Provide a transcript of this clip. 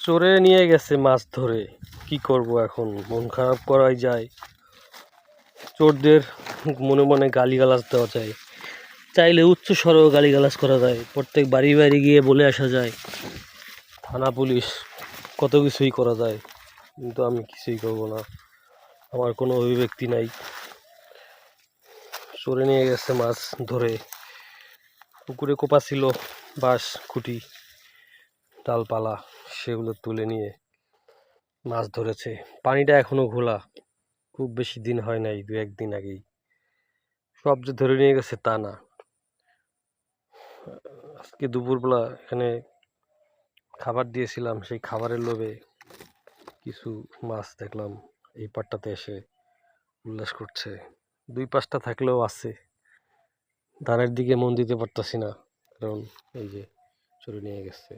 চোরে নিয়ে গেছে মাছ ধরে, কি করব এখন? মন খারাপ করাই যায়। চোরদের মনে মনে গালিগালাজ দেওয়া যায়, চাইলে উচ্চ স্বরেও গালিগালাজ করা যায়, প্রত্যেক বাড়ি বাড়ি গিয়ে বলে আসা যায়, থানা পুলিশ কত কিছুই করা যায়, কিন্তু আমি কিছুই করব না। আমার কোনো অভিব্যক্তি নাই। চোরে নিয়ে গেছে মাছ ধরে, পুকুরে কোপা ছিল, বাঁশ খুঁটি ডালপালা সেগুলো তুলে নিয়ে মাছ ধরেছে। পানিটা এখনো ঘোলা, খুব বেশি দিন হয় নাই, 2-1 দিন আগেই। সব যে ধরে নিয়ে গেছে তা না। আজকে দুপুরবেলা এখানে খাবার দিয়েছিলাম, সেই খাবারের লোভে কিছু মাছ দেখলাম এই পাটটাতে এসে উল্লাস করছে। 2-5টা থাকলেও আছে, ধানের দিকে মন দিতে পারতাছি না, কারণ এই যে চুরি নিয়ে গেছে।